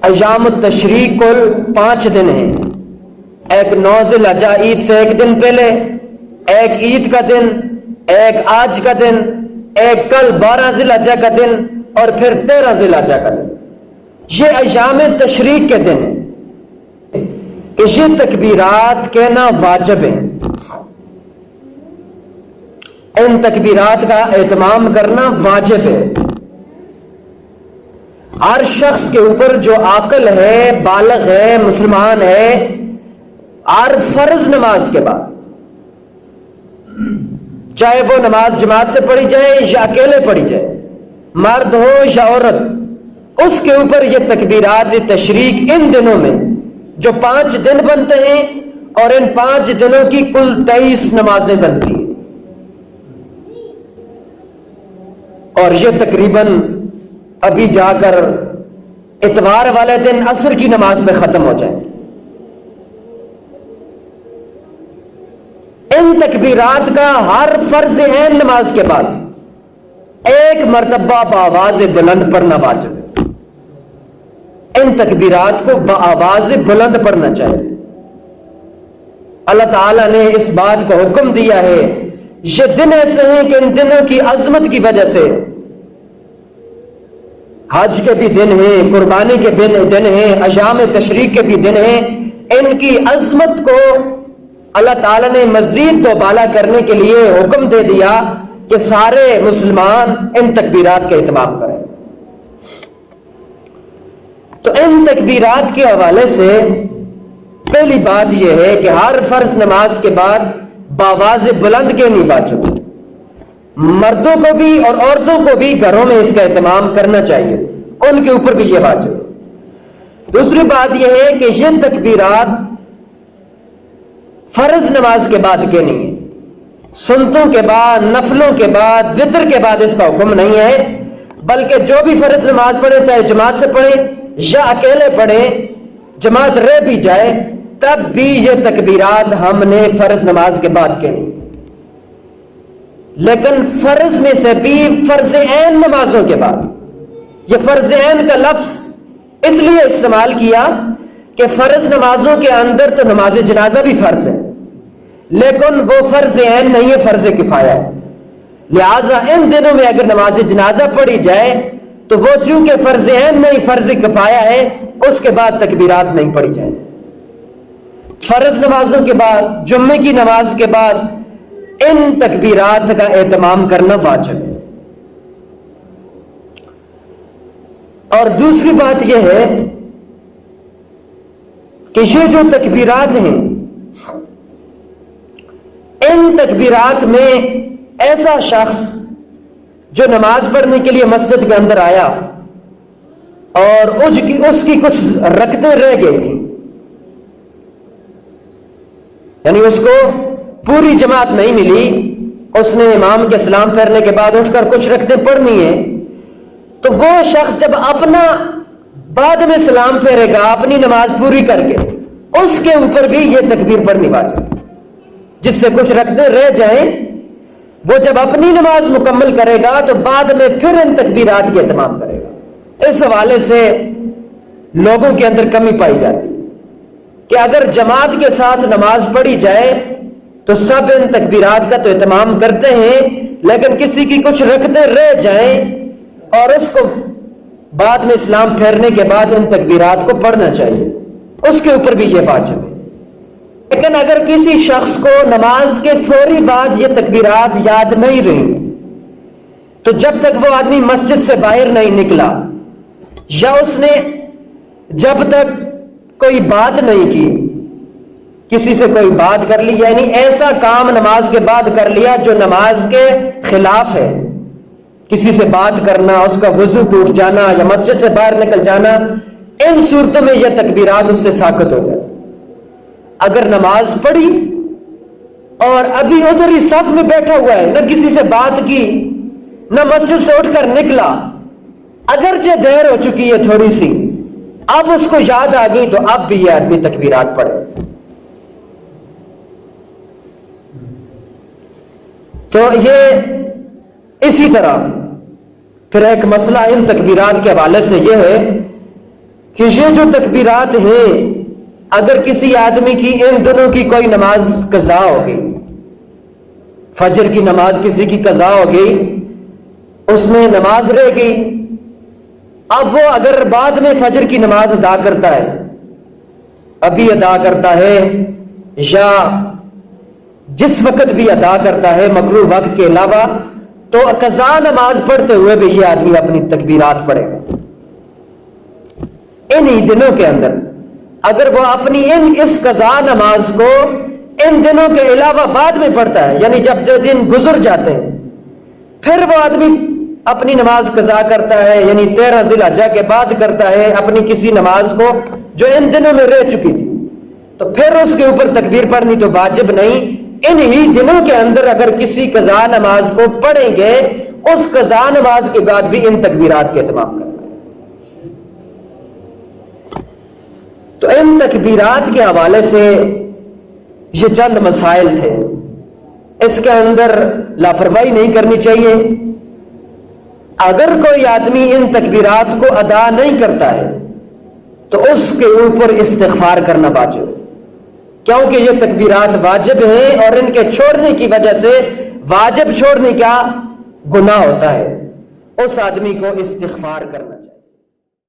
ایام التشریق کل 5 دن ہیں. ایک 9 ذی الحجہ عید سے ایک دن پہلے، ایک عید کا دن، ایک آج کا دن، ایک کل 12 ذی الحجہ کا دن، اور پھر 13 ذی الحجہ کا دن. یہ ایام تشریق کے دن ہیں کہ یہ تکبیرات کہنا واجب ہے. ان تکبیرات کا اہتمام کرنا واجب ہے. ہر شخص کے اوپر جو عاقل ہے، بالغ ہے، مسلمان ہے، ہر فرض نماز کے بعد، چاہے وہ نماز جماعت سے پڑھی جائے یا اکیلے پڑھی جائے، مرد ہو یا عورت، اس کے اوپر یہ تکبیرات تشریق ان دنوں میں جو 5 دن بنتے ہیں، اور ان 5 دنوں کی کل 23 نمازیں بنتی ہیں، اور یہ تقریباً ابھی جا کر اتوار والے دن عصر کی نماز پہ ختم ہو جائے. ان تکبیرات کا ہر فرض عین نماز کے بعد ایک مرتبہ بآواز بلند پڑھنا واجب ہے. ان تکبیرات کو بآواز بلند پڑھنا چاہیے. اللہ تعالیٰ نے اس بات کو حکم دیا ہے. یہ دن ایسے ہیں کہ ان دنوں کی عظمت کی وجہ سے، حج کے بھی دن ہیں، قربانی کے بھی دن ہیں، ایام تشریق کے بھی دن ہیں، ان کی عظمت کو اللہ تعالیٰ نے مزید دوبالا کرنے کے لیے حکم دے دیا کہ سارے مسلمان ان تکبیرات کا اہتمام کریں. تو ان تکبیرات کے حوالے سے پہلی بات یہ ہے کہ ہر فرض نماز کے بعد بآواز بلند کہنی واجب ہے. مردوں کو بھی اور عورتوں کو بھی گھروں میں اس کا اہتمام کرنا چاہیے، ان کے اوپر بھی یہ واجب ہے. دوسری بات یہ ہے کہ یہ تکبیرات فرض نماز کے بعد کہنی ہے. سنتوں کے بعد، نفلوں کے بعد، وتر کے بعد اس کا حکم نہیں ہے، بلکہ جو بھی فرض نماز پڑھے، چاہے جماعت سے پڑھے یا اکیلے پڑھے، جماعت رہ بھی جائے، تب بھی یہ تکبیرات ہم نے فرض نماز کے بعد کہنی. لیکن فرض میں سے بھی فرض عین نمازوں کے بعد. یہ فرض عین کا لفظ اس لیے استعمال کیا کہ فرض نمازوں کے اندر تو نماز جنازہ بھی فرض ہے، لیکن وہ فرض عین نہیں ہے، فرض کفایہ ہے. لہذا ان دنوں میں اگر نماز جنازہ پڑھی جائے تو وہ چونکہ فرض عین نہیں، فرض کفایہ ہے، اس کے بعد تکبیرات نہیں پڑھی جائیں. فرض نمازوں کے بعد، جمعے کی نماز کے بعد ان تکبیرات کا اہتمام کرنا واجب ہے. اور دوسری بات یہ ہے کہ یہ جو تکبیرات ہیں، ان تکبیرات میں ایسا شخص جو نماز پڑھنے کے لیے مسجد کے اندر آیا اور اس کی کچھ رکعتیں رہ گئی تھی، یعنی اس کو پوری جماعت نہیں ملی، اس نے امام کے سلام پھیرنے کے بعد اٹھ کر کچھ رکعتیں پڑھنی ہیں، تو وہ شخص جب اپنا بعد میں سلام پھیرے گا اپنی نماز پوری کر کے، اس کے اوپر بھی یہ تکبیر پڑھنی واجب ہے. جس سے کچھ رکعتیں رہ جائیں، وہ جب اپنی نماز مکمل کرے گا تو بعد میں پھر ان تکبیرات کے اہتمام کرے گا. اس حوالے سے لوگوں کے اندر کمی پائی جاتی کہ اگر جماعت کے ساتھ نماز پڑھی جائے تو سب ان تکبیرات کا تو اہتمام کرتے ہیں، لیکن کسی کی کچھ رکعتیں رہ جائیں اور اس کو بعد میں اسلام پھیرنے کے بعد ان تکبیرات کو پڑھنا چاہیے، اس کے اوپر بھی یہ واجب ہے. لیکن اگر کسی شخص کو نماز کے فوری بعد یہ تکبیرات یاد نہیں رہی تو جب تک وہ آدمی مسجد سے باہر نہیں نکلا یا اس نے جب تک کوئی بات نہیں کی، کسی سے کوئی بات کر لی، یعنی ایسا کام نماز کے بعد کر لیا جو نماز کے خلاف ہے، کسی سے بات کرنا، اس کا وضو ٹوٹ جانا یا مسجد سے باہر نکل جانا، ان صورتوں میں یہ تکبیرات اس سے ساقط ہو جاتی. اگر نماز پڑھی اور ابھی ادھر ہی صف میں بیٹھا ہوا ہے، نہ کسی سے بات کی، نہ مسجد سے اٹھ کر نکلا، اگرچہ دیر ہو چکی ہے تھوڑی سی، اب اس کو یاد آ گئی، تو اب بھی یہ آدمی تکبیرات پڑھے. تو یہ اسی طرح پھر ایک مسئلہ ان تکبیرات کے حوالے سے یہ ہے کہ یہ جو تکبیرات ہیں اگر کسی آدمی کی ان دنوں کی کوئی نماز قضا ہو گئی، فجر کی نماز کسی کی قضا ہو گئی، اس میں نماز رہ گئی، اب وہ اگر بعد میں فجر کی نماز ادا کرتا ہے، ابھی ادا کرتا ہے یا جس وقت بھی ادا کرتا ہے مکروہ وقت کے علاوہ، تو قضا نماز پڑھتے ہوئے بھی یہ آدمی اپنی تکبیرات پڑھے گا۔ انہی دنوں کے اندر اگر وہ اپنی اس قضا نماز کو ان دنوں کے علاوہ بعد میں پڑھتا ہے، یعنی جب جو دن گزر جاتے ہیں پھر وہ آدمی اپنی نماز قضا کرتا ہے، یعنی 13 ذی الحجہ کے بعد کرتا ہے اپنی کسی نماز کو جو ان دنوں میں رہ چکی تھی، تو پھر اس کے اوپر تکبیر پڑھنی تو واجب نہیں۔ انہی دنوں کے اندر اگر کسی قضا نماز کو پڑھیں گے، اس قضا نماز کے بعد بھی ان تکبیرات کے اہتمام کرنا ہے۔ تو ان تکبیرات کے حوالے سے یہ چند مسائل تھے، اس کے اندر لاپرواہی نہیں کرنی چاہیے۔ اگر کوئی آدمی ان تکبیرات کو ادا نہیں کرتا ہے تو اس کے اوپر استغفار کرنا واجب ہے، کیونکہ یہ تکبیرات واجب ہیں اور ان کے چھوڑنے کی وجہ سے واجب چھوڑنے کا گناہ ہوتا ہے، اس آدمی کو استغفار کرنا ہے۔